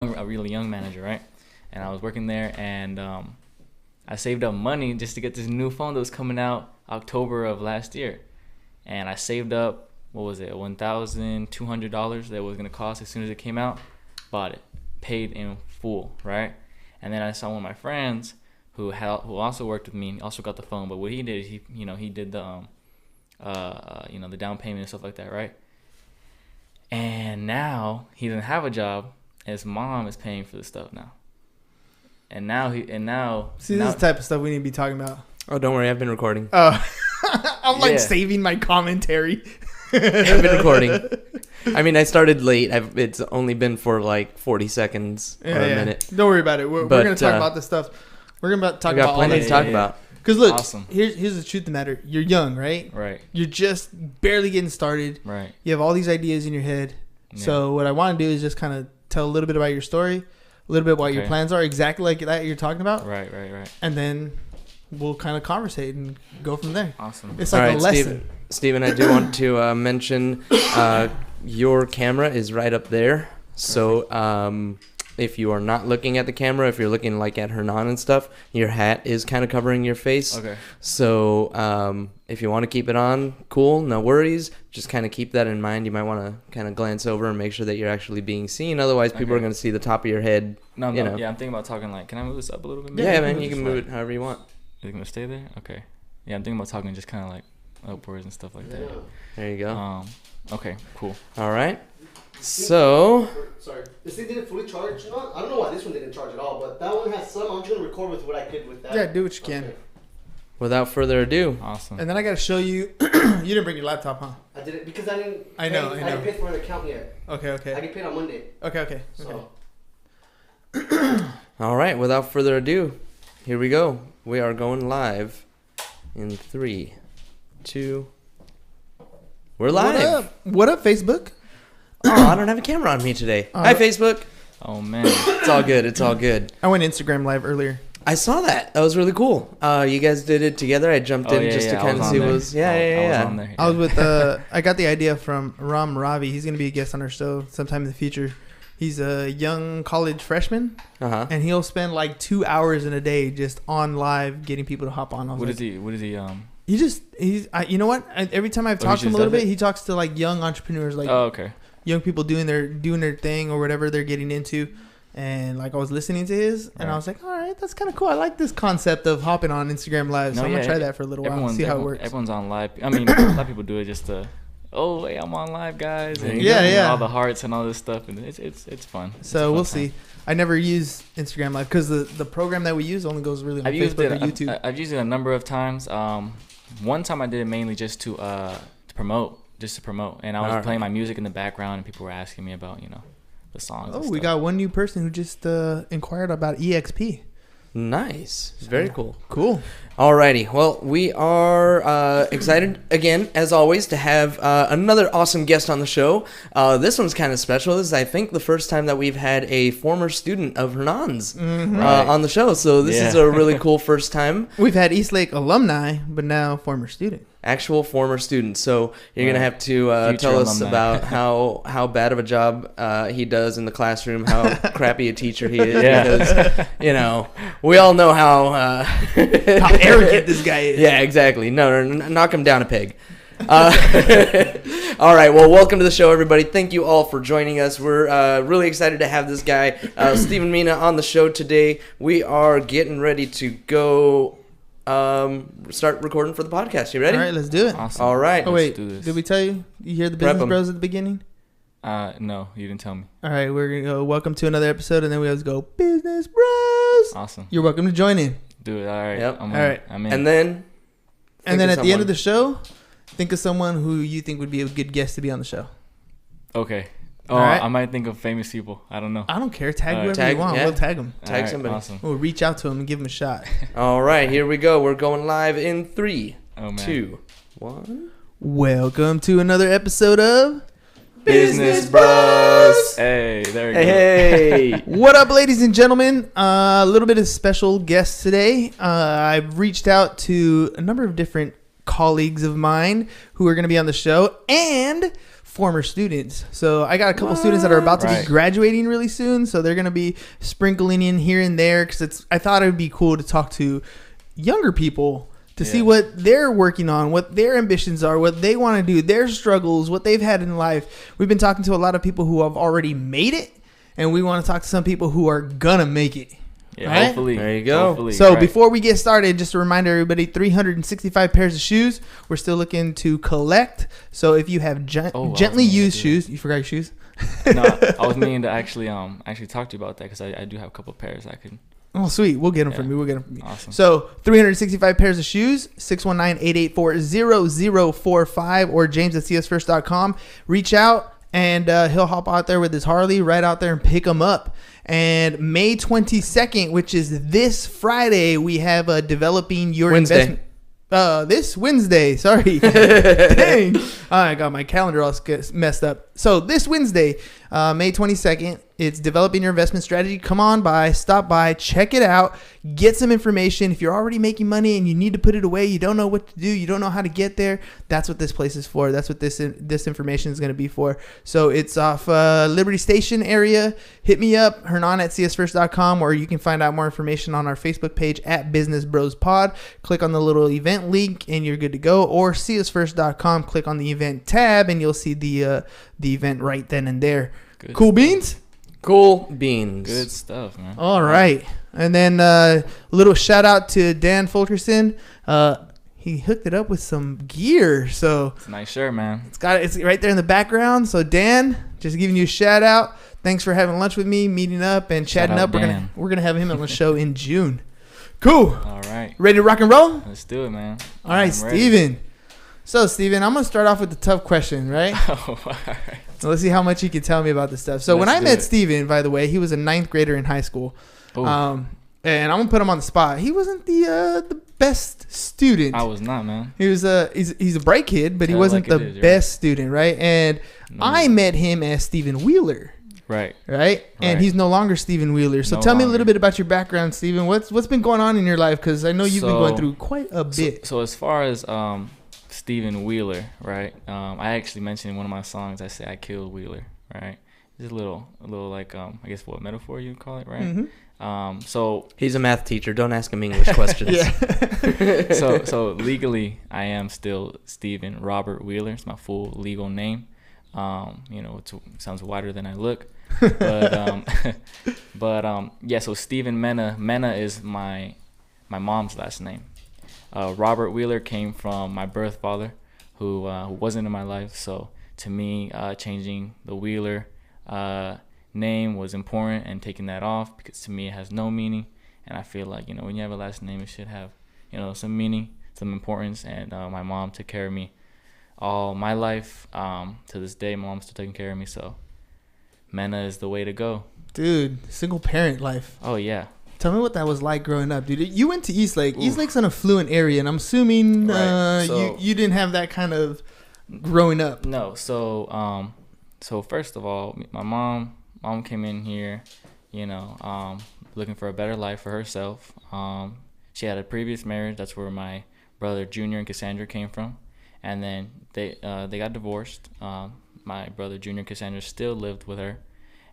a really young manager, right? And I was working there, and I saved up money just to get this new phone that was coming out October of last year. And I saved up, what was it, $1,200 that was going to cost as soon as it came out. Bought it, paid in full, right? And then I saw one of my friends who also worked with me, also got the phone. But what he did, he did the the down payment and stuff like that, right? And now he doesn't have a job. His mom is paying for the stuff now. See, this is the type of stuff we need to be talking about. Oh, don't worry, I've been recording. Oh, I'm saving my commentary. I've been recording. I mean, I started late. It's only been for like 40 seconds or a minute. Don't worry about it. We're going to talk about this stuff. We're going to talk about all plenty to talk about. Because look, awesome. here's the truth of the matter. You're young, right? Right. You're just barely getting started. Right. You have all these ideas in your head. Yeah. So what I want to do is just kind of tell a little bit about your story, a little bit what your plans are, exactly like that you're talking about. Right. And then we'll kind of conversate and go from there. Awesome. It's like a lesson. Steven, I do want to mention your camera is right up there. So if you are not looking at the camera, if you're looking like at Hernan and stuff, your hat is kind of covering your face. Okay. So if you want to keep it on, cool, no worries. Just kind of keep that in mind. You might want to kind of glance over and make sure that you're actually being seen. Otherwise, people are going to see the top of your head. No. Yeah, I'm thinking about talking like, can I move this up a little bit? Yeah, man, you can move it however you want. Is it going to stay there? Okay. Yeah, I'm thinking about talking just kind of like upwards and stuff like that. There you go. Okay, cool. All right. So, sorry, this thing didn't fully charge. I don't know why this one didn't charge at all, but that one has some. I'm just gonna record with what I did with that. Yeah, do what you can. Okay. without further ado. Awesome. And then I got to show you. You didn't bring your laptop, huh? I didn't because I didn't. I know. I didn't pay for an account yet. Okay. I get paid on Monday. Okay. So. All right. Without further ado, here we go. We are going live in 3, 2. We're live. What up, Facebook? Oh, I don't have a camera on me today. Hi, Facebook. Oh, man. It's all good. It's all good. I went Instagram live earlier. I saw that. That was really cool. You guys did it together. I jumped in just to kind of see what was. I was on there. I was with. I got the idea from Ram Ravi. He's gonna be a guest on our show sometime in the future. He's a young college freshman, and he'll spend like 2 hours in a day just on live, getting people to hop on. What is he? He's you know what? Every time I've talked to him a little bit, he talks to like young entrepreneurs, like young people doing their thing or whatever they're getting into. And like I was listening to his, and I was like, all right, that's kind of cool. I like this concept of hopping on Instagram Live, so I'm gonna try that for a little while, see how it works. Everyone's on live. I mean, a lot of people do it just to, hey, I'm on live, guys. And all the hearts and all this stuff, and it's fun. So we'll see. I never use Instagram Live because the program that we use only goes really on Facebook or YouTube. I've used it a number of times. One time I did it mainly just to promote, and I was playing my music in the background, and people were asking me about the songs. Oh, we got one new person who just inquired about EXP. Nice. Very cool. Cool. Alrighty. Well, we are excited again, as always, to have another awesome guest on the show. This one's kind of special. This is, I think, the first time that we've had a former student of Hernan's on the show. So this is a really cool first time. We've had Eastlake alumni, but now former student. Actual former student. So you're going to have to tell us about how bad of a job he does in the classroom, how crappy a teacher he is. Because, we all know how arrogant this guy is. Yeah, exactly. No, knock him down a peg. All right. Well, welcome to the show, everybody. Thank you all for joining us. We're really excited to have this guy, Stephen Mena, on the show today. We are getting ready to go start recording for the podcast. You ready? All right, let's do it. Awesome. All right. Oh, wait. Did we tell you? You hear the Business Bros at the beginning? No, you didn't tell me. All right, we're going to go welcome to another episode, and then we always go Business Bros. Awesome. You're welcome to join in. Do it. All right. Yep. I'm in. And then at the end of the show, think of someone who you think would be a good guest to be on the show. Okay. Oh, right. I might think of famous people. I don't know. I don't care. Tag whoever you want. Yeah. We'll tag them. Tag somebody. Awesome. We'll reach out to them and give them a shot. All right. Here we go. We're going live in 3, 2, 1. Welcome to another episode of Business Bros. Hey, there we go. Hey. What up, ladies and gentlemen? A little bit of special guests today. I've reached out to a number of different colleagues of mine who are going to be on the show, and former students. So I got a couple students that are about to be graduating really soon. So they're going to be sprinkling in here and there because I thought it would be cool to talk to younger people to see what they're working on, what their ambitions are, what they want to do, their struggles, what they've had in life. We've been talking to a lot of people who have already made it, and we want to talk to some people who are going to make it. Yeah, right? Hopefully. There you go. Hopefully, so before we get started, just a reminder, everybody, 365 pairs of shoes. We're still looking to collect. So if you have gently used shoes, you forgot your shoes? No, I was meaning to actually talk to you about that because I do have a couple of pairs I could. Oh, sweet. We'll get them from you. We'll get them from you. Awesome. So 365 pairs of shoes, 619-884-0045 or james@csfirst.com. Reach out and he'll hop out there with his Harley right out there and pick them up. And May 22nd, which is this Friday, we have Developing Your Investment. This Wednesday, sorry. Dang. I got my calendar all messed up. So this Wednesday, May 22nd, it's Developing Your Investment Strategy. Come on by, stop by, check it out, get some information. If you're already making money and you need to put it away, you don't know what to do, you don't know how to get there, that's what this place is for. That's what this information is going to be for. So it's off Liberty Station area. Hit me up, hernan@csfirst.com, or you can find out more information on our Facebook page at Business Bros Pod. Click on the little event link and you're good to go, or csfirst.com, click on the event tab and you'll see the event right then and there. Good cool stuff. Beans? Cool beans. Good stuff, man. All right. And then a little shout out to Dan Fulkerson. He hooked it up with some gear. So it's a nice shirt, man. It's right there in the background. So Dan, just giving you a shout out. Thanks for having lunch with me, meeting up and chatting up. We're gonna have him on the show in June. Cool. All right. Ready to rock and roll? Let's do it, man. All right, Steven. So, Steven, I'm going to start off with the tough question, right? Oh, all right. So let's see how much you can tell me about this stuff. So when I met Steven, by the way, he was a 9th grader in high school. And I'm going to put him on the spot. He wasn't the best student. I was not, man. He was he's a bright kid, but he wasn't the best student, right? And I met him as Steven Wheeler. Right. And he's no longer Steven Wheeler. So tell me a little bit about your background, Steven. What's been going on in your life? Because I know you've been going through quite a bit. So as far as Steven Wheeler, right? I actually mentioned in one of my songs, I say I killed Wheeler, right? Just a little like I guess what metaphor you'd call it, right? Mm-hmm. So he's a math teacher. Don't ask him English questions. So legally, I am still Steven Robert Wheeler. It's my full legal name. It sounds wider than I look, but yeah. So Steven Mena. Mena is my mom's last name. Robert Wheeler came from my birth father, who wasn't in my life. So to me, changing the Wheeler name was important, and taking that off, because to me it has no meaning. And I feel like when you have a last name, it should have some meaning, some importance. And my mom took care of me all my life. To this day, my mom's still taking care of me. So Mena is the way to go. Dude, single parent life. Oh yeah. Tell me what that was like growing up, dude. You went to Eastlake. Oof. Eastlake's an affluent area, and I'm assuming you didn't have that kind of growing up. No. So first of all, my mom came in here, looking for a better life for herself. She had a previous marriage. That's where my brother Junior and Cassandra came from, and then they got divorced. My brother Junior and Cassandra still lived with her,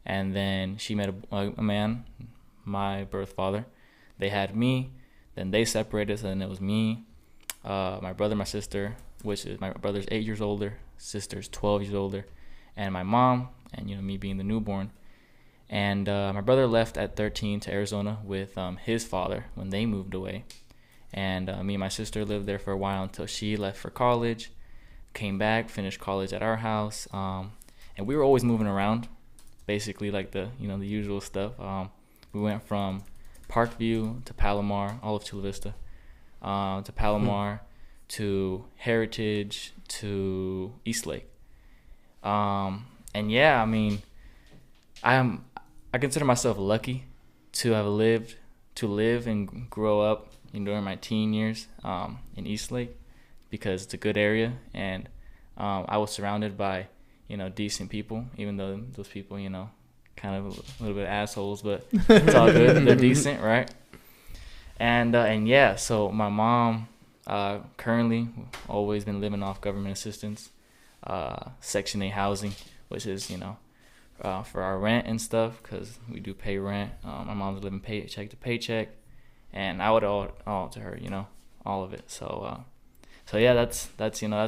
and then she met a man, my birth father. They had me, then they separated, so then it was me, my brother, my sister, which is my brother's 8 years older, sister's 12 years older, and my mom, and me being the newborn. And my brother left at 13 to Arizona with his father when they moved away, and me and my sister lived there for a while until she left for college, came back, finished college at our house, and we were always moving around, basically like the the usual stuff. We went from Parkview to Palomar, all of Chula Vista, to Palomar, to Heritage, to Eastlake. And yeah, I mean, I consider myself lucky to have live and grow up during my teen years in Eastlake, because it's a good area, and I was surrounded by decent people, even though those people kind of a little bit assholes, but it's all good. They're decent, right? And yeah, so my mom currently always been living off government assistance. Section 8 housing, which is, for our rent and stuff, because we do pay rent. My mom's living paycheck to paycheck, and I would all to her, all of it. So yeah, that's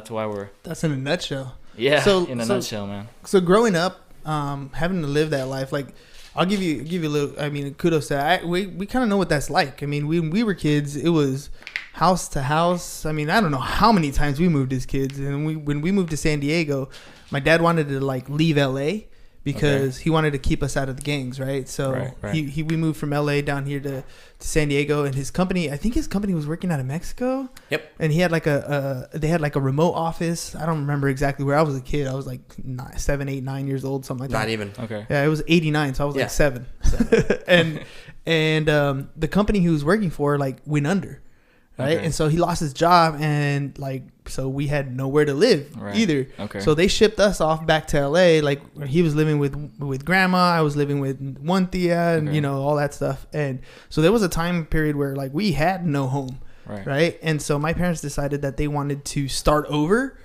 why we're. That's in a nutshell. Yeah, in a nutshell, man. So growing up, having to live that life, like, I'll give you a little. I mean, kudos to that. We kind of know what that's like. I mean, when we were kids, it was house to house. I mean, I don't know how many times we moved as kids. And when we moved to San Diego, my dad wanted to like leave LA because he wanted to keep us out of the gangs, right? So we moved from LA down here to San Diego, and his company, I think his company was working out of Mexico. Yep. And he had they had like a remote office. I don't remember exactly where. I was a kid. I was like 7, 8, 9 years old, something like that. Not even. Okay. Yeah, it was 89, so I was like 7. and the company he was working for like went under. Right. Okay. And so he lost his job, and so we had nowhere to live either. Okay. So they shipped us off back to LA. Like, he was living with grandma. I was living with one tia, and all that stuff. And so there was a time period where like we had no home. Right. And so my parents decided that they wanted to start over.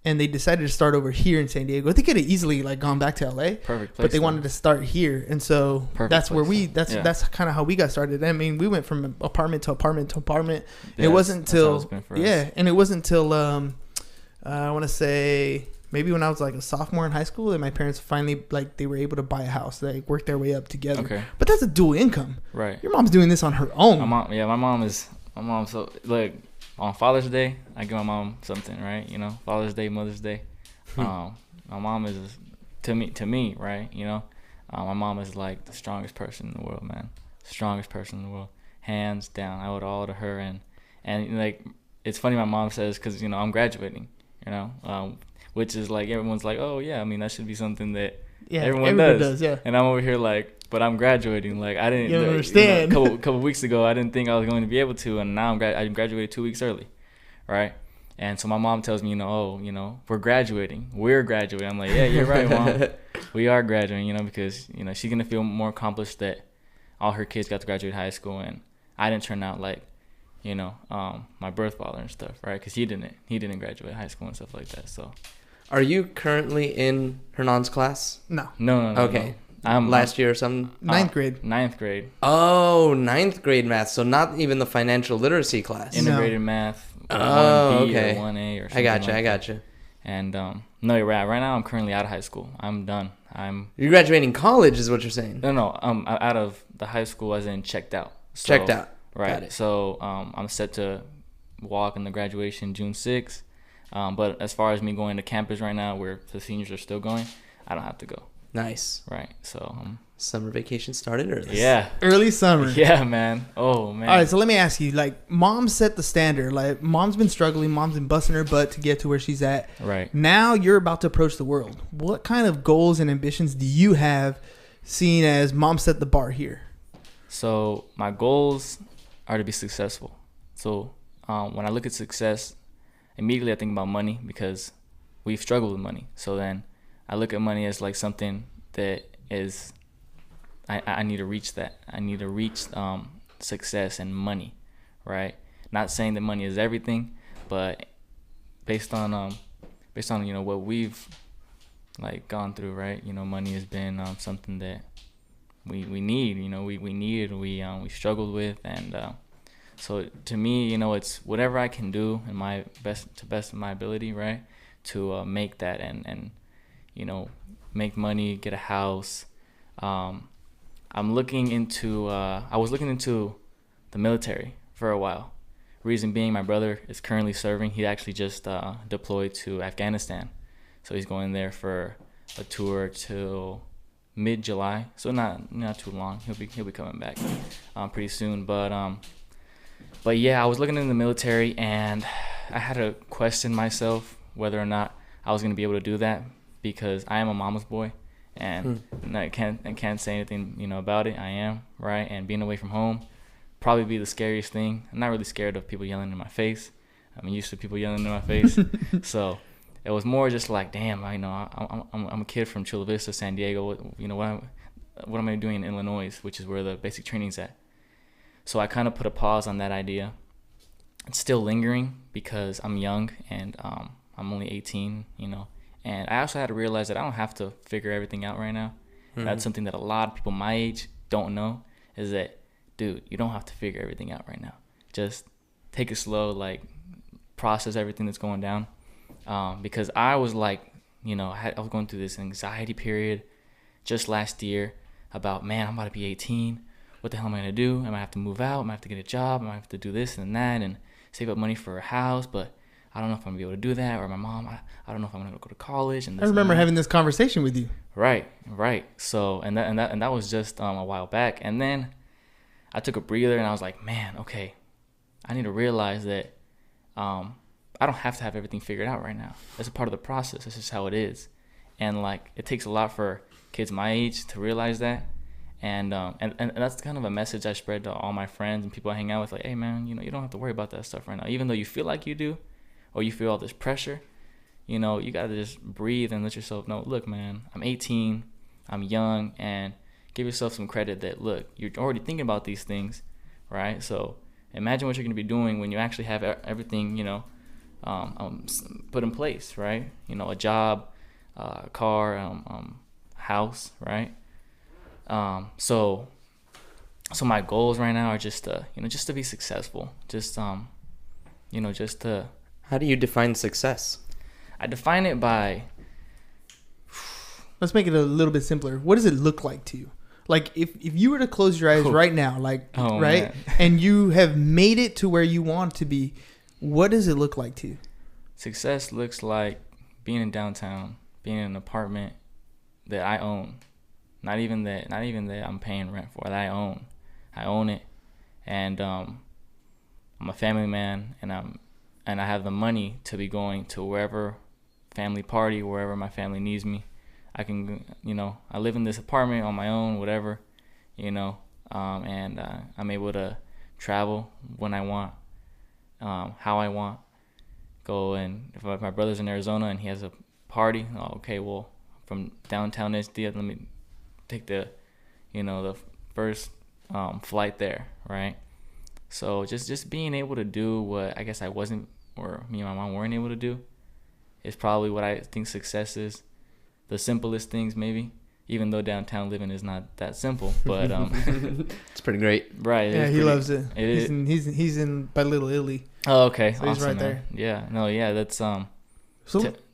And they decided to start over here in San Diego. They could have easily like gone back to LA. Perfect place. But they wanted to start here. And so that's where that's kind of how we got started. I mean, we went from apartment to apartment to apartment. Yeah, it wasn't until and it wasn't until I want to say maybe when I was like a sophomore in high school that my parents finally like they were able to buy a house. They worked their way up together. Okay. But that's a dual income. Right. Your mom's doing this on her own. My mom so like on Father's Day, I give my mom something, right? Father's Day, Mother's Day. My mom is to me, right? My mom is like the strongest person in the world, man. Strongest person in the world, hands down. I owe it all to her, and like it's funny. My mom says because I'm graduating, which is like everyone's like, oh yeah, I mean that should be something that everyone does. Yeah. And I'm over here like, but I'm graduating. Like I didn't understand. A couple weeks ago, I didn't think I was going to be able to, and now I graduated 2 weeks early, right? And so my mom tells me, we're graduating. We're graduating. I'm like, yeah, you're right, Mom. We are graduating, because she's gonna feel more accomplished that all her kids got to graduate high school, and I didn't turn out like, my birth father and stuff, right? Because he didn't graduate high school and stuff like that. So, are you currently in Hernan's class? No. Okay. No. Last year or something? Ninth grade. Oh, ninth grade math. So not even the financial literacy class. Integrated math. Oh, okay. Or 1A or something. I gotcha. And no, you're right. Right now, I'm currently out of high school. I'm done. You're graduating college, is what you're saying? No. I'm out of the high school, as in checked out. So, checked out. Right. Got it. So I'm set to walk in the graduation June 6th. But as far as me going to campus right now, where the seniors are still going, I don't have to go. Nice. Right. So summer vacation started early. Yeah. Early summer. Yeah, man. Oh, man. All right. So let me ask you, like, mom set the standard. Like, mom's been struggling. Mom's been busting her butt to get to where she's at. Right. Now you're about to approach the world. What kind of goals and ambitions do you have, seeing as mom set the bar here? So my goals are to be successful. So when I look at success, immediately I think about money, because we've struggled with money. So then I look at money as like something that is, I need to reach that. I need to reach success and money, right? Not saying that money is everything, but based on what we've like gone through, right? Money has been something that we need. We needed, we struggled with, and so to me, it's whatever I can do in my best of my ability, right, to make that and make money, get a house. I was looking into the military for a while. Reason being, my brother is currently serving. He actually just deployed to Afghanistan. So he's going there for a tour till mid-July. So not too long. He'll be coming back pretty soon. But yeah, I was looking in the military, and I had to question myself whether or not I was going to be able to do that, because I am a mama's boy, and I can't say anything about it. I am, right? And being away from home probably be the scariest thing. I'm not really scared of people yelling in my face. I'm used to people yelling in my face. So it was more just like, damn, I'm a kid from Chula Vista, San Diego. What am I doing in Illinois, which is where the basic training's at? So I kind of put a pause on that idea. It's still lingering because I'm young, and I'm only 18, And I also had to realize that I don't have to figure everything out right now. Mm-hmm. That's something that a lot of people my age don't know, is that, dude, you don't have to figure everything out right now. Just take it slow, like process everything that's going down. Because I was like, you know, I was going through this anxiety period just last year about, man, I'm about to be 18. What the hell am I going to do? Am I have to move out? Am I have to get a job? Am I have to do this and that and save up money for a house? But I don't know if I'm going to be able to do that. Or my mom, I don't know if I'm going to go to college. And I remember having this conversation with you. Right. So, and that was just a while back. And then I took a breather and I was like, man, okay, I need to realize that I don't have to have everything figured out right now. That's a part of the process. That's just how it is. And like, it takes a lot for kids my age to realize that. And that's kind of a message I spread to all my friends and people I hang out with. Like, hey man, you know, you don't have to worry about that stuff right now. Even though you feel like you do, or you feel all this pressure, you know, you gotta just breathe and let yourself know, look, man, I'm 18, I'm young, and give yourself some credit that, look, you're already thinking about these things, right? So imagine what you're gonna be doing when you actually have everything, you know, put in place, right? You know, a job, a car, house, right? So my goals right now are just to, you know, just to be successful. Just, you know, just to. How do you define success? I define it by. Let's make it a little bit simpler. What does it look like to you? Like if you were to close your eyes right now, like, right, man, and you have made it to where you want to be, what does it look like to you? Success looks like being in downtown, being in an apartment that I own. Not even that I'm paying rent for, that I own. I own it, and I'm a family man, and I have the money to be going to wherever family party, wherever my family needs me. I can, you know, I live in this apartment on my own, whatever, you know, and I'm able to travel when I want, how I want. Go, and if my brother's in Arizona and he has a party, okay, well, from downtown SD, let me take the, you know, the first flight there, right? So just being able to do what I guess I wasn't, or me and my mom weren't able to do, is probably what I think success is. The simplest things, maybe, even though downtown living is not that simple, but it's pretty great, right? Yeah, he loves it. He's in by Little Italy. Oh, okay, so awesome, he's right there. Yeah, no, yeah, that's So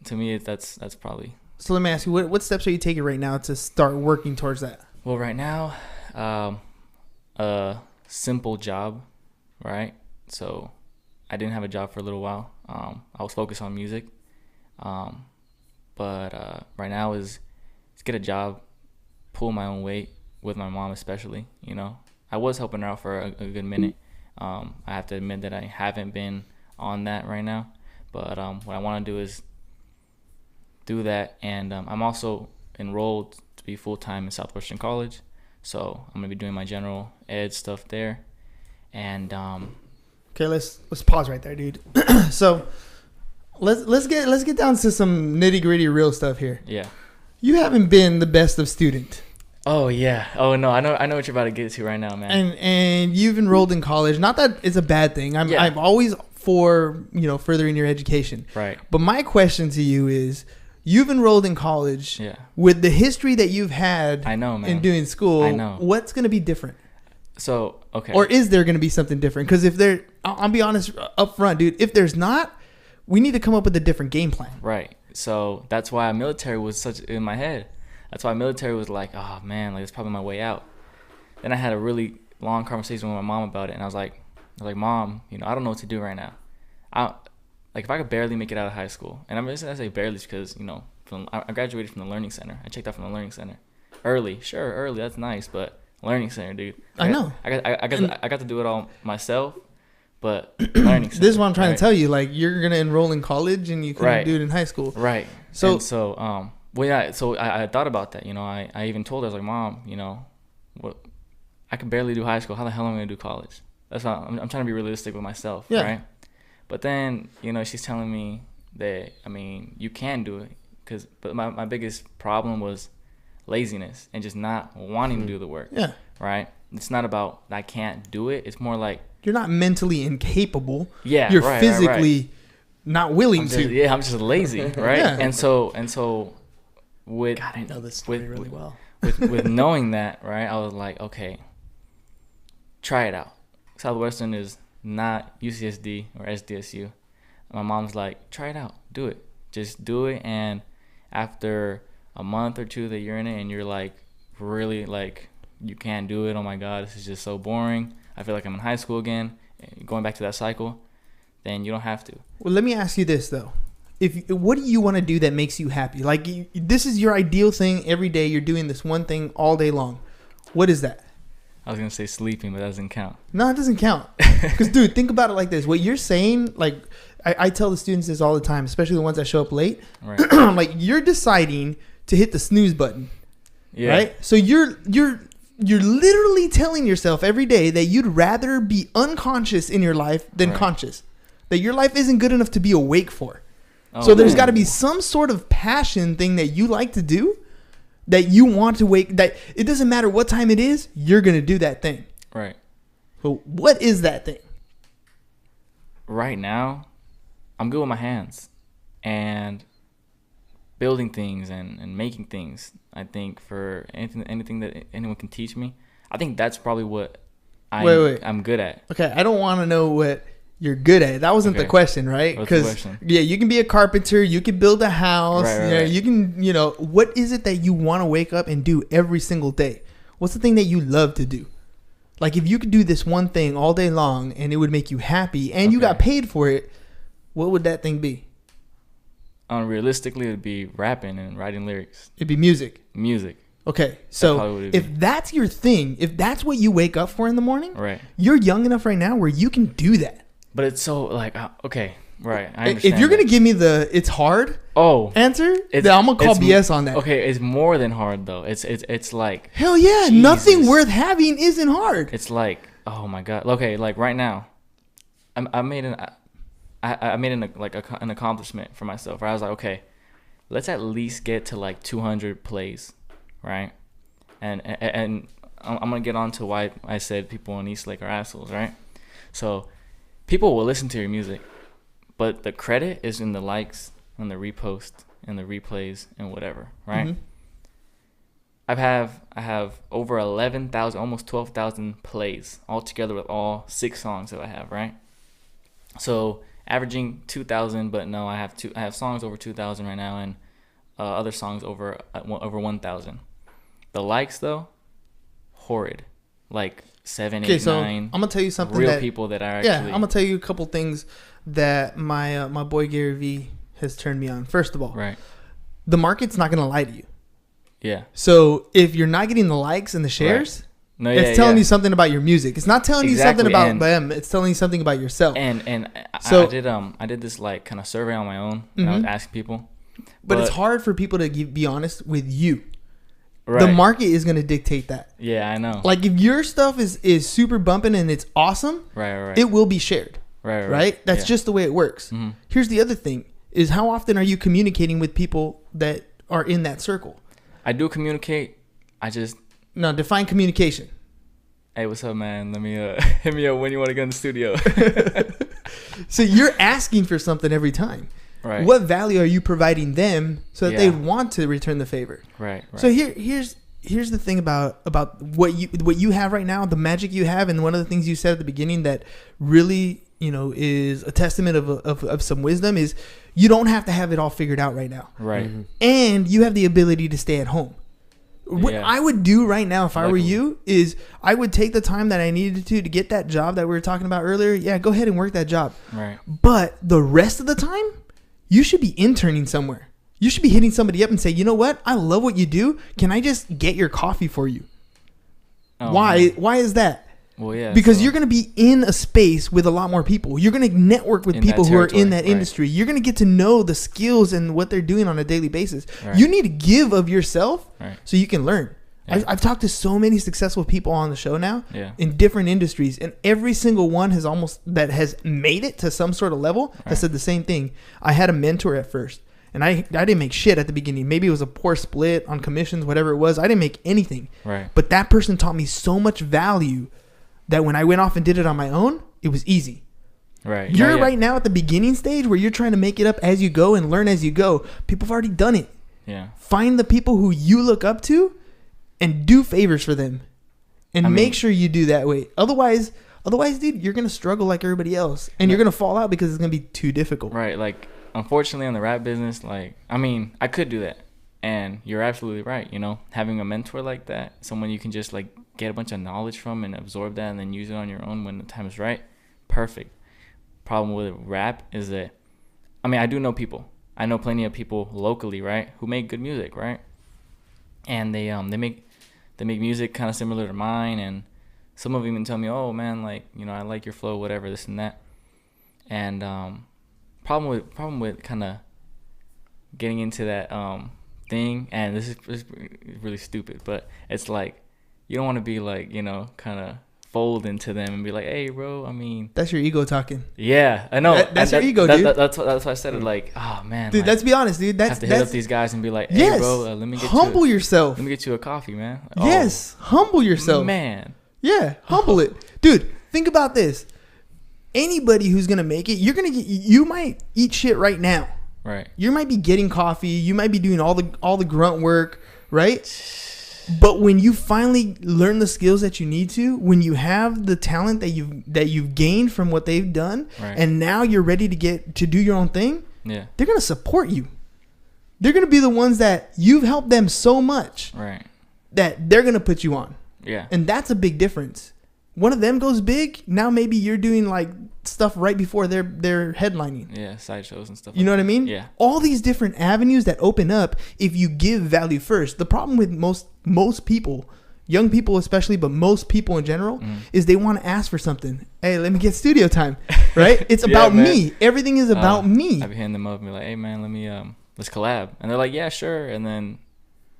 to me, that's probably. So let me ask you, what steps are you taking right now to start working towards that? Well, right now, a simple job, right? So I didn't have a job for a little while. I was focused on music. But right now is get a job, pull my own weight with my mom especially, you know. I was helping her out for a good minute. I have to admit that I haven't been on that right now. But what I want to do is do that. And I'm also enrolled to be full-time in Southwestern College. So I'm going to be doing my general ed stuff there. And okay, let's pause right there, dude. So let's get down to some nitty-gritty real stuff here. Yeah. You haven't been the best of student. Oh yeah. Oh no, I know what you're about to get to right now, man. And you've enrolled in college. Not that it's a bad thing. I'm always for, you know, furthering your education. Right. But my question to you is, you've enrolled in college. Yeah. With the history that you've had, I know, man, in doing school. I know. What's going to be different? So, okay. Or is there going to be something different? Because if there, I'll be honest up front, dude. If there's not, we need to come up with a different game plan. Right. So that's why military was such in my head. That's why military was like, oh man, like it's probably my way out. Then I had a really long conversation with my mom about it, and I was like, Mom, you know, I don't know what to do right now. Like if I could barely make it out of high school, and I say barely because, you know, I graduated from the Learning Center. I checked out from the Learning Center early. Sure, early, that's nice, but Learning Center, dude. I know. I got to do it all myself. But Learning Center, this is what I'm trying to tell you. Like, you're gonna enroll in college, and you couldn't do it in high school. Right. So well, yeah. So I thought about that. You know, I even told her, I was like, Mom, you know, what? I could barely do high school. How the hell am I gonna do college? That's not. I'm trying to be realistic with myself, right? But then, you know, she's telling me that, I mean, you can do it, but my biggest problem was laziness and just not wanting to do the work. Yeah. Right. It's not about I can't do it. It's more like, you're not mentally incapable. Yeah, you're physically not willing to. Yeah, I'm just lazy, right? Yeah. And so with God, I know this story really well. with knowing that, right? I was like, okay, try it out. Southwestern is not UCSD or SDSU. My mom's like, try it out, do it, just do it. And after a month or two that you're in it, and you're like, really like, you can't do it. Oh my God, this is just so boring. I feel like I'm in high school again, going back to that cycle. Then you don't have to. Well, let me ask you this though: what do you want to do that makes you happy? Like this is your ideal thing every day. You're doing this one thing all day long. What is that? I was gonna say sleeping, but that doesn't count. No, it doesn't count. Because, dude, think about it like this: what you're saying, like I tell the students this all the time, especially the ones that show up late. Right. Like you're deciding to hit the snooze button. Yeah. Right. So you're literally telling yourself every day that you'd rather be unconscious in your life than conscious. That your life isn't good enough to be awake for. Oh, so there's got to be some sort of passion thing that you like to do, that you want to wake, that it doesn't matter what time it is, you're going to do that thing. Right. So what is that thing? Right now, I'm good with my hands and building things and making things. I think for anything that anyone can teach me, I think that's probably what I'm good at. Okay, I don't want to know what you're good at. That wasn't the question, right? Because you can be a carpenter, you can build a house, right. You can, what is it that you want to wake up and do every single day? What's the thing that you love to do? Like if you could do this one thing all day long and it would make you happy and you got paid for it, what would that thing be? Realistically, it would be rapping and writing lyrics. It'd be music. Okay, so if that's your thing, if that's what you wake up for in the morning, right? You're young enough right now where you can do that. But it's so like, okay, right. I understand. If you're going to give me the it's hard answer, then I'm going to call BS on that. Okay, it's more than hard though. It's like, hell yeah, Jesus. Nothing worth having isn't hard. It's like, oh my God. Okay, like right now, I made an accomplishment for myself. Where I was like, okay, let's at least get to like 200 plays, right? And I'm going to get on to why I said people in Eastlake are assholes, right? So people will listen to your music, but the credit is in the likes and the repost and the replays and whatever, right? Mm-hmm. I have over 11,000, almost 12,000 plays all together with all 6 songs that I have, right? So averaging 2,000, but no, I have songs over 2,000 right now and other songs over 1,000. The likes though, horrid, like 7, 8, 9. I'm gonna tell you something. Real people that are actually. Yeah, I'm gonna tell you a couple things that my my boy Gary V has turned me on. First of all, right, the market's not gonna lie to you. Yeah. So if you're not getting the likes and the shares, it's telling you something about your music. It's not telling you something about them. It's telling you something about yourself. And so I did this like kind of survey on my own. And I was asking people, but it's hard for people to be honest with you. Right. The market is going to dictate that. Yeah, I know. Like if your stuff is super bumping and it's awesome, right, it will be shared. Right? That's just the way it works. Mm-hmm. Here's the other thing is how often are you communicating with people that are in that circle? I do communicate. I just... No, define communication. Hey, what's up, man? Let me hit me up when you want to get in the studio. So you're asking for something every time. Right. What value are you providing them so that they want to return the favor? Right. So here's the thing about what you have right now, the magic you have, and one of the things you said at the beginning that really is a testament of some wisdom is you don't have to have it all figured out right now. Right. Mm-hmm. And you have the ability to stay at home. What I would do right now if I were you is I would take the time that I needed to get that job that we were talking about earlier. Yeah, go ahead and work that job. Right. But the rest of the time, you should be interning somewhere. You should be hitting somebody up and say, you know what? I love what you do. Can I just get your coffee for you? Oh, why? Man. Why is that? Well, yeah. Because you're going to be in a space with a lot more people. You're going to network with people who are in that industry. You're going to get to know the skills and what they're doing on a daily basis. Right. You need to give of yourself so you can learn. Yeah. I've talked to so many successful people on the show now in different industries, and every single one has made it to some sort of level has said the same thing. I had a mentor at first, and I didn't make shit at the beginning. Maybe it was a poor split on commissions, whatever it was. I didn't make anything. Right. But that person taught me so much value that when I went off and did it on my own, it was easy. Right. You're right now at the beginning stage where you're trying to make it up as you go and learn as you go. People have already done it. Yeah. Find the people who you look up to and do favors for them. And make sure you do that way. Otherwise, dude, you're going to struggle like everybody else. And you're going to fall out because it's going to be too difficult. Right. Like, unfortunately, in the rap business, like, I mean, I could do that. And you're absolutely right. You know, having a mentor like that, someone you can just, like, get a bunch of knowledge from and absorb that and then use it on your own when the time is right. Perfect. Problem with rap is that, I mean, I do know people. I know plenty of people locally, right, who make good music, right? And they make music kind of similar to mine, and some of them even tell me, oh man, like, you know, I like your flow, whatever, this and that. And problem with kind of getting into that thing, and this is really stupid, but it's like you don't want to be like, you know, kind of fold into them and be like, hey bro, I mean, that's your ego talking. Yeah, I know. That's your ego, dude. That's why I said it. Like, oh man, dude. Like, let's be honest, dude. That's have to hit up these guys and be like, hey bro, let me get humble yourself. Let me get you a coffee, man. Yes, humble yourself, man. Yeah, humble it, dude. Think about this. Anybody who's gonna make it, you might eat shit right now. Right. You might be getting coffee. You might be doing all the grunt work, right? But when you finally learn the skills that you need to, when you have the talent that you've gained from what they've done, right, and now you're ready to do your own thing, yeah, they're gonna support you. They're gonna be the ones that you've helped them so much, right, that they're gonna put you on. Yeah, and that's a big difference. One of them goes big, now maybe you're doing like stuff right before they're headlining. Yeah, sideshows and stuff. You know what I mean? Yeah. All these different avenues that open up if you give value first. The problem with most people, young people especially, but most people in general, is they want to ask for something. Hey, let me get studio time, right? It's about me. Everything is about me. I've hitting them up and be like, hey man, let me let's collab, and they're like, yeah, sure, and then.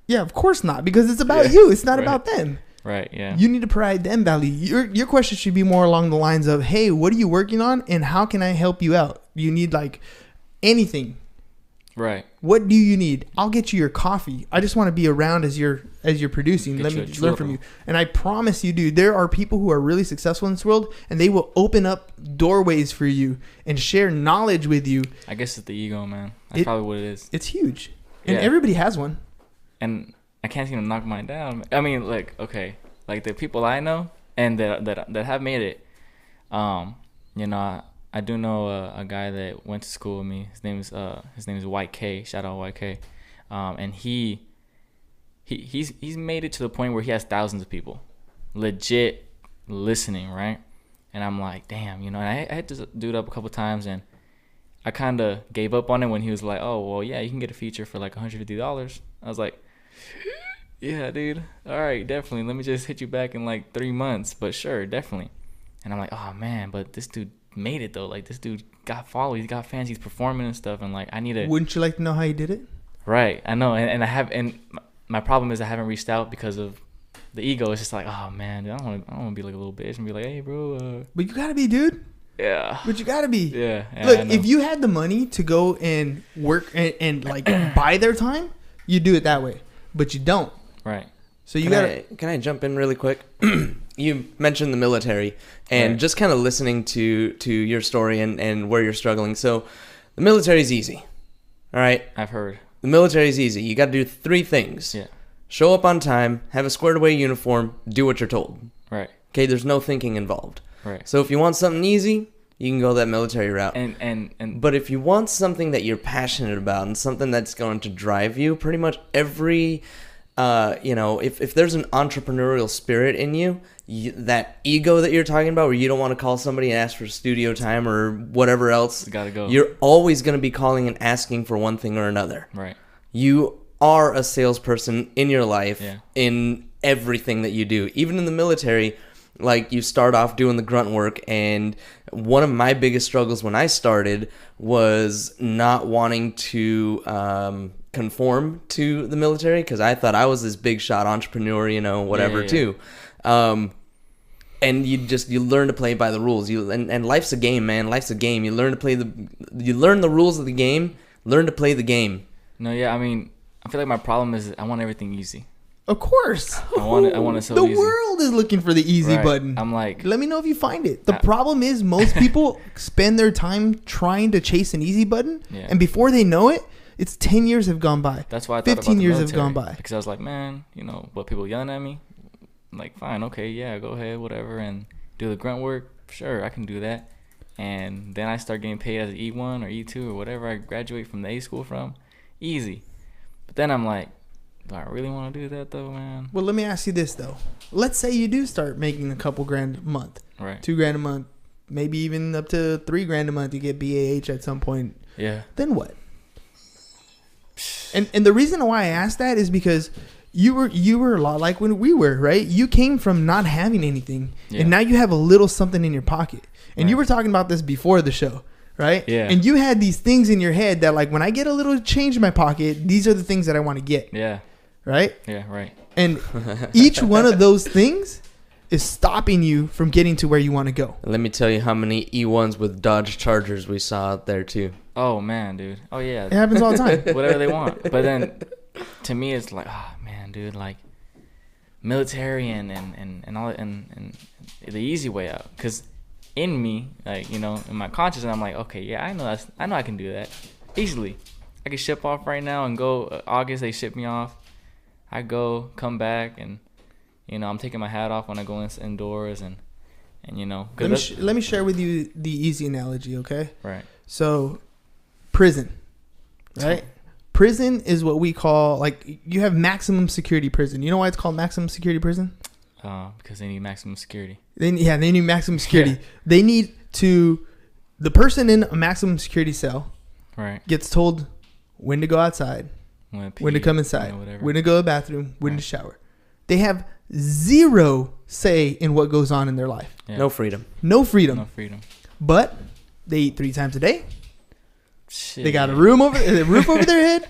Yeah, of course not, because it's about you. It's not about them. Right, yeah. You need to provide them value. Your question should be more along the lines of, hey, what are you working on and how can I help you out? You need like anything. Right. What do you need? I'll get you your coffee. I just want to be around as you're producing. Let me learn from you. And I promise you, dude, there are people who are really successful in this world and they will open up doorways for you and share knowledge with you. I guess it's the ego, man. That's probably what it is. It's huge. And everybody has one. And I can't seem to knock mine down. I mean, like, okay, like the people I know and that have made it. You know, I do know a guy that went to school with me. His name is YK. Shout out YK. And he's made it to the point where he has thousands of people, legit listening, right? And I'm like, damn, you know. And I had to do it up a couple times, and I kind of gave up on it when he was like, oh, well, yeah, you can get a feature for like $150. I was like, yeah, dude. All right, definitely. Let me just hit you back in like 3 months. But sure, definitely. And I'm like, oh, man, but this dude made it, though. Like, this dude got followers. He's got fans. He's performing and stuff. And, like, I need to... Wouldn't you like to know how he did it? Right. I know. And I have... And my problem is I haven't reached out because of the ego. It's just like, oh, man, dude, I don't want to be like a little bitch and be like, hey, bro. But you got to be, dude. Yeah. But you got to be. Yeah. Look, if you had the money to go and work and like, buy their time, you do it that way. But you don't. Right. So Can I jump in really quick? You mentioned the military and just kind of listening to your story and where you're struggling. So the military is easy. All right. I've heard. The military is easy. You got to do 3 things. Yeah. Show up on time, have a squared away uniform, do what you're told. Right. Okay. There's no thinking involved. Right. So if you want something easy, you can go that military route. But if you want something that you're passionate about and something that's going to drive you, pretty much every... if there's an entrepreneurial spirit in you, that ego that you're talking about where you don't want to call somebody and ask for studio time or whatever else, gotta go. You're always going to be calling and asking for one thing or another. Right. You are a salesperson in your life, yeah, in everything that you do. Even in the military, like you start off doing the grunt work, and one of my biggest struggles when I started was not wanting to conform to the military because I thought I was this big shot entrepreneur, whatever too. And you learn to play by the rules. And life's a game, man. Life's a game. You learn the rules of the game. Learn to play the game. No, yeah. I mean, I feel like my problem is I want everything easy. Of course. I want it so the easy. world is looking for the easy button. I'm like, let me know if you find it. The problem is most people spend their time trying to chase an easy button, and before they know it, it's 10 years have gone by. That's why I thought 15 about years the have gone by. Because I was like, man, you know, what people yelling at me? I'm like, fine, okay, yeah, go ahead, whatever, and do the grunt work. Sure, I can do that. And then I start getting paid as an E1 or E2 or whatever I graduate from the A school from. Easy. But then I'm like, do I really want to do that though, man? Well, let me ask you this though. Let's say you do start making a couple grand a month. Right. $2,000 a month, maybe even up to $3,000 a month. You get BAH at some point. Yeah. Then what? And the reason why I asked that is because you were a lot like when we were, right? You came from not having anything, and now you have a little something in your pocket. And you were talking about this before the show, right? Yeah. And you had these things in your head that, like, when I get a little change in my pocket, these are the things that I want to get. Yeah. Right? Yeah, right. And each one of those things is stopping you from getting to where you want to go. Let me tell you how many E1s with Dodge Chargers we saw out there, too. Oh, man, dude. Oh, yeah. It happens all the time. Whatever they want. But then, to me, it's like, oh, man, dude, like, military and all and the easy way out. Because in me, like, you know, in my consciousness, I'm like, okay, yeah, I know I can do that easily. I can ship off right now and go. August, they ship me off. I go, come back, and, you know, I'm taking my hat off when I go indoors, and you know. Let me share with you the easy analogy, okay? Right. So, prison, right? Prison is what we call, like, you have maximum security prison. You know why it's called maximum security prison? Because they need maximum security. They need maximum security. They need to, the person in a maximum security cell gets told when to go outside, when to come inside, when to go to the bathroom, when to shower. They have zero say in what goes on in their life. Yeah. No freedom. No freedom. No freedom. But they eat 3 times a day. Shit. They got a roof over their head,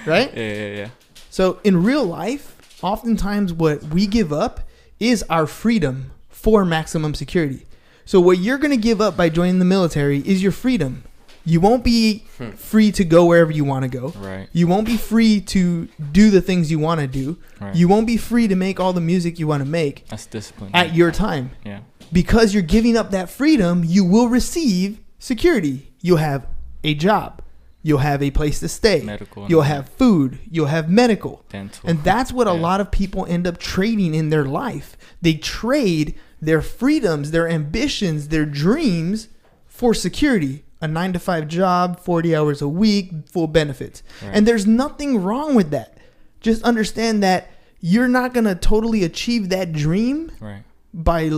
right? Yeah. So in real life, oftentimes what we give up is our freedom for maximum security. So what you're going to give up by joining the military is your freedom. You won't be free to go wherever you want to go. Right. You won't be free to do the things you want to do. Right. You won't be free to make all the music you want to make. That's discipline. At your time. Yeah. Because you're giving up that freedom, you will receive security. You'll have a job. You'll have a place to stay. Medical. You'll have food. You'll have medical. Dental. And that's what a lot of people end up trading in their life. They trade their freedoms, their ambitions, their dreams for security. A 9-to-5 job, 40 hours a week, full benefits. Right. And there's nothing wrong with that. Just understand that you're not going to totally achieve that dream by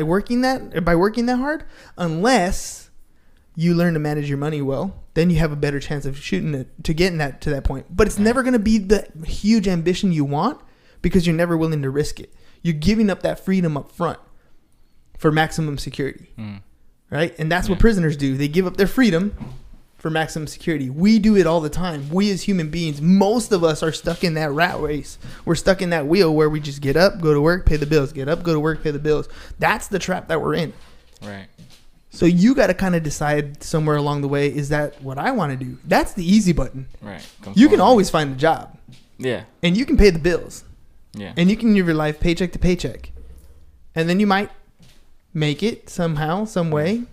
working that hard unless you learn to manage your money well. Then you have a better chance of shooting it to getting that to that point. But it's never going to be the huge ambition you want because you're never willing to risk it. You're giving up that freedom up front for maximum security. Right? And that's what prisoners do. They give up their freedom for maximum security. We do it all the time. We as human beings, most of us are stuck in that rat race. We're stuck in that wheel where we just get up, go to work, pay the bills. Get up, go to work, pay the bills. That's the trap that we're in. Right. So you got to kind of decide somewhere along the way, is that what I want to do? That's the easy button. Right. You can always find a job. Yeah. And you can pay the bills. Yeah. And you can live your life paycheck to paycheck. And then you might make it somehow, some way.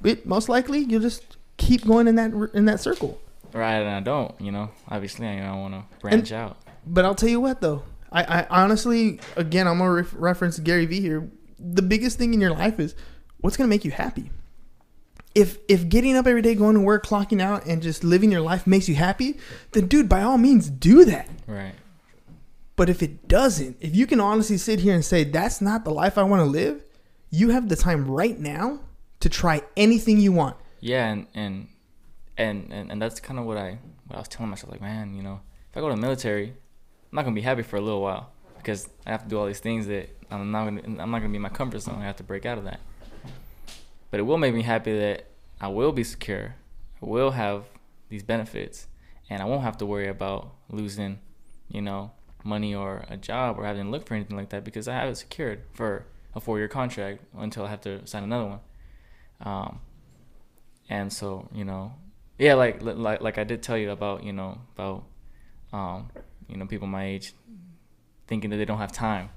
But most likely, you'll just keep going in that circle. Right, and I don't, you know. Obviously, I don't want to branch out. But I'll tell you what, though. I honestly, again, I'm going to reference Gary Vee here. The biggest thing in your life is what's going to make you happy. If getting up every day, going to work, clocking out, and just living your life makes you happy, then, dude, by all means, do that. Right. But if it doesn't, if you can honestly sit here and say, that's not the life I want to live, you have the time right now to try anything you want. Yeah, and that's kind of what I was telling myself, like, man, you know, if I go to the military, I'm not gonna be happy for a little while because I have to do all these things that I'm not gonna be in my comfort zone. I have to break out of that. But it will make me happy that I will be secure. I will have these benefits, and I won't have to worry about losing, you know, money or a job or having to look for anything like that because I have it secured for a 4-year contract until I have to sign another one. And so, you know, yeah, like I did tell you about, you know, people my age thinking that they don't have time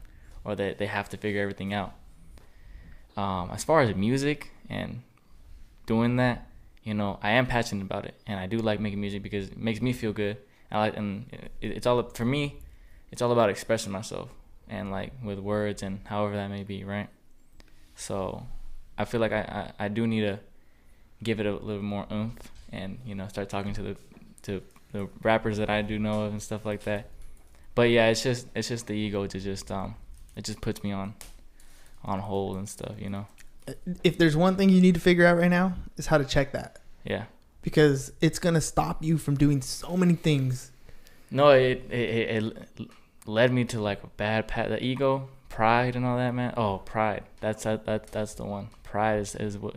or that they have to figure everything out. As far as music and doing that, you know, I am passionate about it, and I do like making music because it makes me feel good. It's all for me. It's all about expressing myself and like with words and however that may be, right? So I feel like I do need to give it a little more oomph and, you know, start talking to the rappers that I do know of and stuff like that. But yeah, it's just the ego to just it just puts me on hold and stuff, you know. If there's one thing you need to figure out right now, is how to check that. Yeah. Because it's gonna stop you from doing so many things. No, it led me to like a bad path. The ego, pride, and all that, man. Oh, pride. That's the one. Pride is what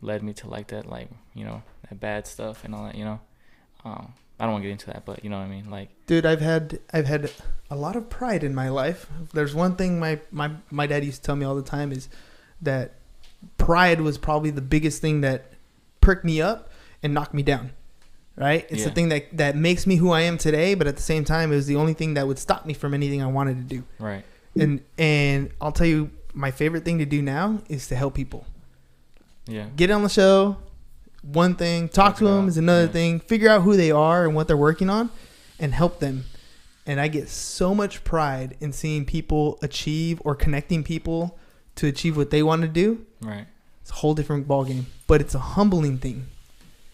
led me to like that, like, you know, that bad stuff and all that, you know. I don't want to get into that, but you know what I mean. Like, dude, I've had a lot of pride in my life. There's one thing my dad used to tell me all the time is that pride was probably the biggest thing that perked me up and knocked me down. Right? It's the thing that makes me who I am today, but at the same time, it was the only thing that would stop me from anything I wanted to do. Right. And I'll tell you, my favorite thing to do now is to help people. Yeah. Get on the show. One thing, talk to them is another thing. Figure out who they are and what they're working on, and help them. And I get so much pride in seeing people achieve or connecting people to achieve what they want to do. Right. It's a whole different ballgame, but it's a humbling thing.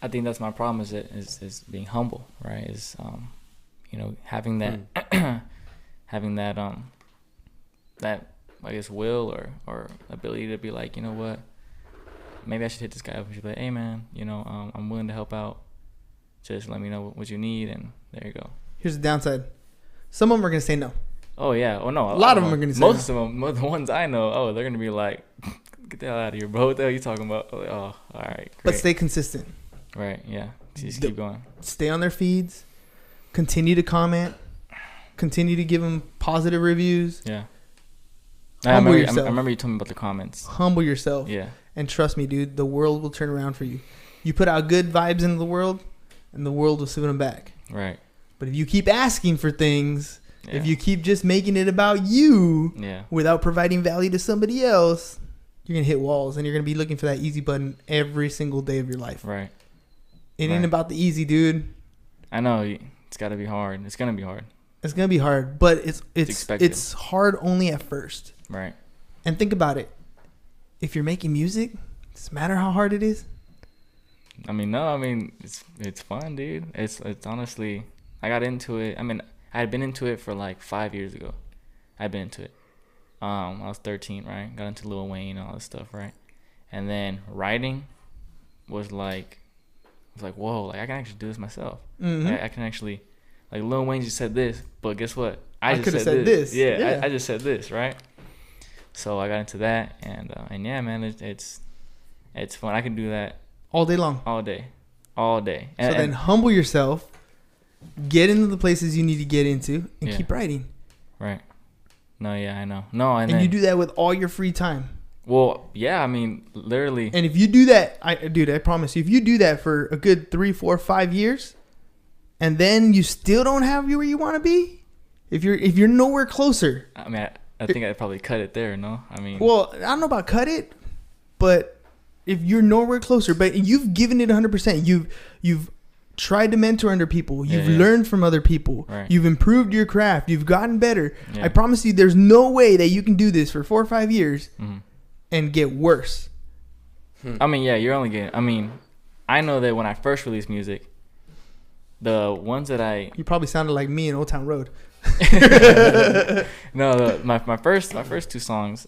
I think that's my problem is being humble, right? Is you know, having that having that that I guess will or ability to be like, you know what, maybe I should hit this guy up and be like, hey man, you know, I'm willing to help out. Just let me know what you need, and there you go. Here's the downside. Some of them are gonna say no. Oh yeah. Oh no. A lot of them are gonna say most no. of them, the ones I know. Oh, they're gonna be like, get the hell out of here, bro. What the hell are you talking about? Oh, all right. Great. But stay consistent. Right. Yeah. Just keep going. Stay on their feeds. Continue to comment. Continue to give them positive reviews. Yeah. I remember you told me about the comments. Humble yourself. Yeah. And trust me, dude, the world will turn around for you. You put out good vibes into the world, and the world will send them back. Right. But if you keep asking for things, if you keep just making it about you without providing value to somebody else, you're going to hit walls, and you're going to be looking for that easy button every single day of your life. Right. It ain't about the easy, dude. I know. It's got to be hard. It's going to be hard. It's going to be hard, but it's hard only at first. Right. And think about it. If you're making music, does it matter how hard it is? I mean, no. I mean, it's fun, dude. It's honestly, I got into it. I mean, I had been into it for like 5 years ago. I'd been into it. I was 13, right? Got into Lil Wayne and all this stuff, right? And then writing was like, whoa, like I can actually do this myself. Mm-hmm. I can actually, like Lil Wayne just said this, but guess what? I could have said this. Yeah. I just said this, right? So I got into that, and yeah, man, it's fun. I can do that all day long, all day. And then humble yourself, get into the places you need to get into, and keep writing. Right. No, yeah, I know. No, and you do that with all your free time. Well, yeah, I mean, literally. And if you do that, I promise you, if you do that for a good 3, 4, 5 years, and then you still don't have where you want to be, if you're nowhere closer. I mean, I think I'd probably cut it there. No, I mean. Well, I don't know about cut it, but if you're nowhere closer, but you've given it 100%, you've tried to mentor under people, you've learned from other people, you've improved your craft, you've gotten better. I promise you, there's no way that you can do this for 4 or 5 years. And get worse. I mean, yeah, you're only getting. I mean, I know that when I first released music, the ones that you probably sounded like me in Old Town Road. No, my first 2 songs,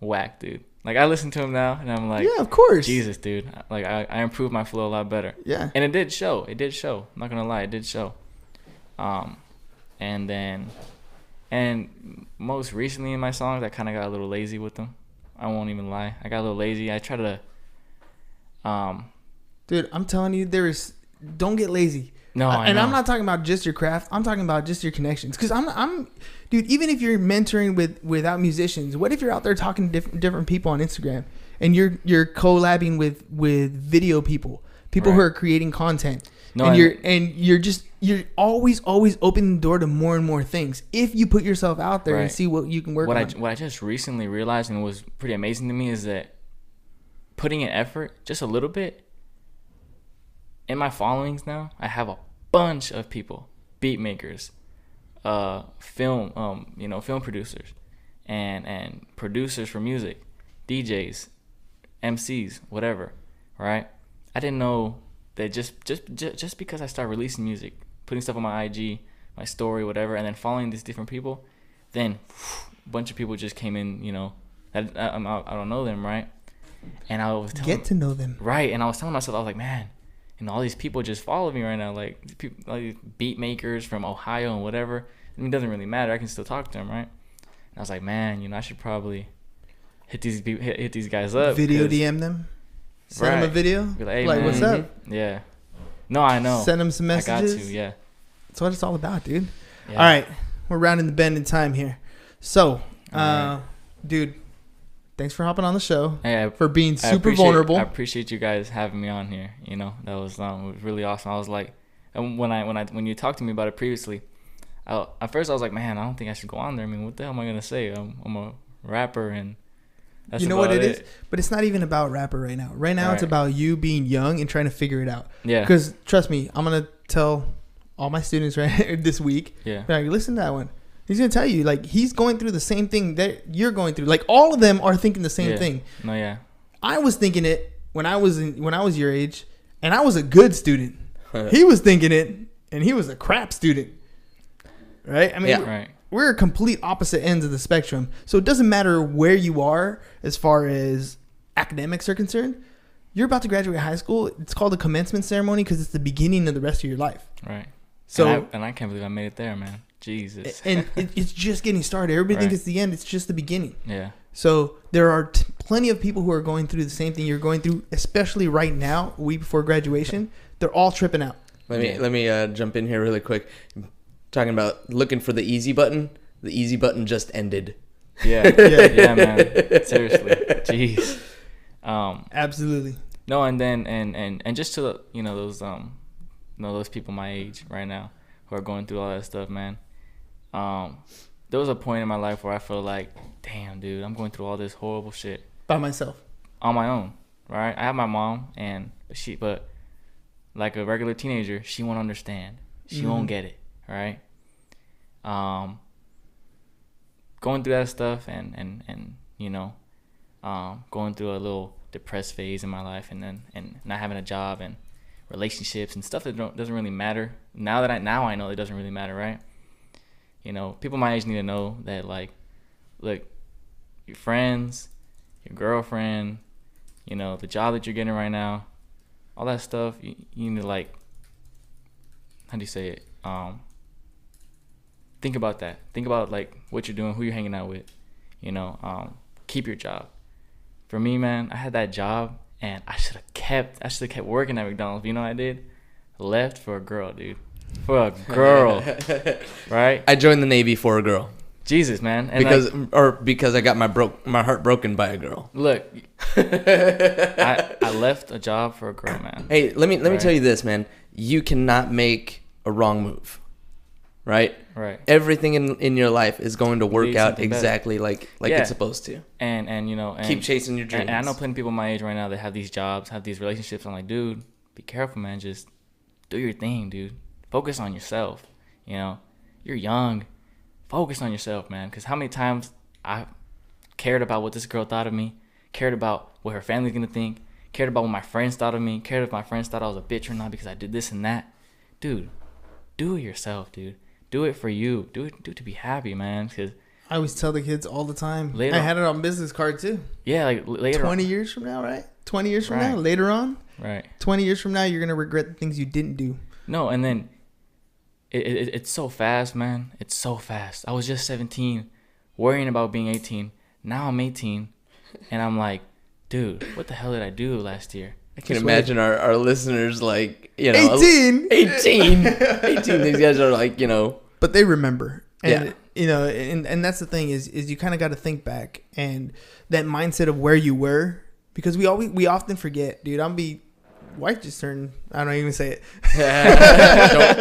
whack, dude. Like I listen to them now, and I'm like, yeah, of course, Jesus, dude. Like I improved my flow a lot better. Yeah, and it did show. I'm not gonna lie, it did show. And most recently in my songs, I kind of got a little lazy with them. I won't even lie. I got a little lazy. I try to... Dude, I'm telling you, don't get lazy. No, I know. I'm not talking about just your craft. I'm talking about just your connections. Because dude, even if you're mentoring without musicians, what if you're out there talking to different people on Instagram and you're collabing with video people who are creating content? No, and you're always opening the door to more and more things if you put yourself out there and see what you can work on. What I just recently realized and was pretty amazing to me is that putting in effort just a little bit in my followings now, I have a bunch of people, beat makers, film producers, and producers for music, DJs, MCs, whatever, right? I didn't know that just because I started releasing music, putting stuff on my IG, my story, whatever, and then following these different people, then a bunch of people just came in, I don't know them, right? And I was to know them, right? And I was telling myself, I was like, man, all these people just follow me right now, like all these beat makers from Ohio and whatever. I mean, it doesn't really matter. I can still talk to them, right? And I was like, man, I should probably hit these guys up. Video DM them. Send them a video. Be like, hey, like man. What's up? Yeah. No, I know. Send them some messages. I got to, yeah. That's what it's all about, dude. Yeah. All right. We're rounding the bend in time here. So, dude, thanks for hopping on the show. Hey, for being super vulnerable. I appreciate you guys having me on here. That was really awesome. I was like, and when you talked to me about it previously, at first I was like, man, I don't think I should go on there. I mean, what the hell am I gonna say? I'm a rapper, and that's what it is. But it's not even about rapper right now. Right now, it's about you being young and trying to figure it out. Yeah. Because trust me, I'm gonna tell all my students this week. Yeah. Like, listen to that one. He's gonna tell you, like, he's going through the same thing that you're going through. Like, all of them are thinking the same thing. No, yeah. I was thinking it when I was your age, and I was a good student. He was thinking it, and he was a crap student. Right? I mean, we're complete opposite ends of the spectrum. So it doesn't matter where you are as far as academics are concerned. You're about to graduate high school. It's called a commencement ceremony because it's the beginning of the rest of your life. Right. So and I can't believe I made it there, man. Jesus. And it's just getting started. Everybody thinks it's the end. It's just the beginning. Yeah. So there are plenty of people who are going through the same thing you're going through, especially right now, a week before graduation. They're all tripping out. Let me jump in here really quick. Talking about looking for the easy button. The easy button just ended. Yeah. Yeah, man. Seriously. Jeez. Absolutely. No, and then and just to those those people my age right now who are going through all that stuff, man. There was a point in my life where I felt like, damn, dude, I'm going through all this horrible shit by myself, on my own, right? I have my mom, but like a regular teenager, she won't understand. She won't get it, right? Going through that stuff and going through a little depressed phase in my life, and not having a job and relationships and stuff that doesn't really matter. Now I know it doesn't really matter, right? People my age need to know that, like, look, your friends, your girlfriend, the job that you're getting right now, all that stuff, you need to, like, how do you say it? Think about that. Think about, like, what you're doing, who you're hanging out with. Keep your job. For me, man, I had that job, and I should have kept working at McDonald's. But you know what I did? Left for a girl, dude. For a girl, right? I joined the Navy for a girl. Jesus, man. And because I got my heart broken by a girl. Look, I left a job for a girl, man. Hey, let me tell you this, man. You cannot make a wrong move, right? Right. Everything in your life is going to work out exactly like it's supposed to. And keep chasing your dreams. And I know plenty of people my age right now that have these jobs, have these relationships. I'm like, dude, be careful, man. Just do your thing, dude. Focus on yourself. You're young. Focus on yourself, man. Because how many times I cared about what this girl thought of me, cared about what her family's going to think, cared about what my friends thought of me, cared if my friends thought I was a bitch or not because I did this and that. Dude, do it yourself, dude. Do it for you. Do it to be happy, man. Because I always tell the kids all the time. I had it on business card too. Yeah, like later 20 years from now, right? 20 years from now, later on. Right. 20 years from now, you're going to regret the things you didn't do. No, and then it's so fast, man. It's so fast. I was just 17, worrying about being 18. Now I'm 18, and I'm like, dude, what the hell did I do last year? I can imagine our listeners, like, 18. 18. These guys are like, But they remember. And, and that's the thing is you kind of got to think back and that mindset of where you were, because we often forget, dude. I'm be wife just turned. I don't even say it.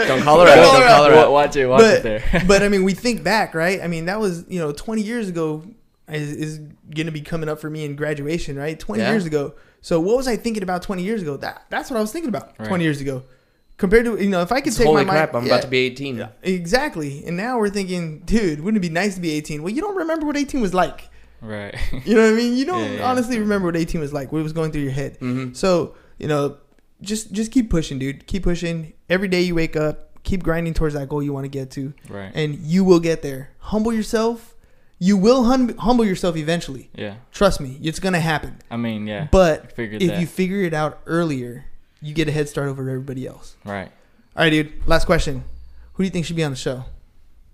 don't call her out. Don't call her out. Watch it there. But I mean, we think back, right? I mean, that was 20 years ago. Is gonna be coming up for me in graduation, right? 20 years ago. So what was I thinking about 20 years ago? That's what I was thinking about 20 years ago. Compared to, if I could take holy my crap, mind, I'm about to be 18. Yeah, exactly. And now we're thinking, dude, wouldn't it be nice to be 18? Well, you don't remember what 18 was like. Right. You know what I mean? You don't honestly remember what 18 was like, what was going through your head. Mm-hmm. So, just keep pushing, dude. Keep pushing. Every day you wake up, keep grinding towards that goal you want to get to. Right. And you will get there. Humble yourself. You will humble yourself eventually. Yeah. Trust me, it's going to happen. I mean, yeah. But if you figure it out earlier, you get a head start over everybody else. Right. All right, dude. Last question. Who do you think should be on the show?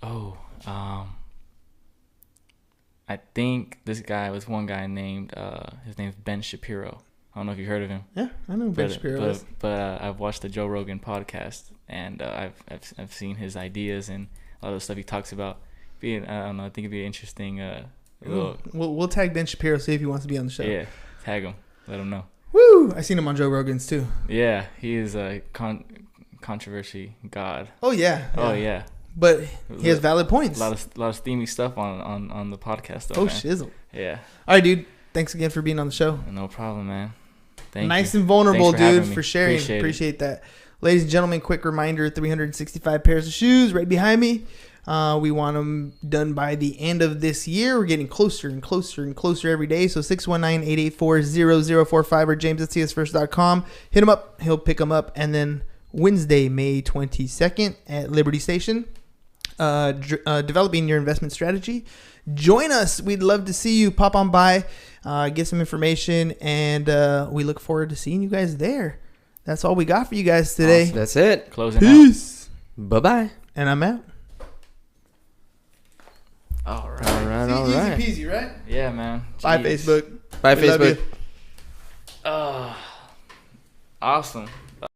Oh, I think this guy was one guy named, his name's Ben Shapiro. I don't know if you heard of him. Yeah, I know Ben Shapiro. But I've watched the Joe Rogan podcast, and I've seen his ideas and a lot of the stuff he talks about. I don't know. I think it'd be interesting. We'll tag Ben Shapiro, see if he wants to be on the show. Yeah, tag him. Let him know. Woo! I seen him on Joe Rogan's too. Yeah, he is a controversy god. Oh yeah. Oh yeah. But he has valid points. A lot of steamy stuff on the podcast. Though, oh man. shizzle. Yeah. All right, dude. Thanks again for being on the show. No problem, man. Thank nice you. And vulnerable, dude, for sharing. Appreciate that. Ladies and gentlemen, quick reminder: 365 pairs of shoes right behind me. We want them done by the end of this year. We're getting closer and closer and closer every day. So 619-884-0045 or james@csfirst.com. Hit him up. He'll pick them up. And then Wednesday, May 22nd at Liberty Station, developing your investment strategy. Join us. We'd love to see you. Pop on by, get some information, and we look forward to seeing you guys there. That's all we got for you guys today. Awesome. That's it. Closing Peace. Out. Bye-bye. And I'm out. All right. Easy peasy, right? Yeah, man. Jeez. Bye, Facebook. Bye, Facebook. Awesome.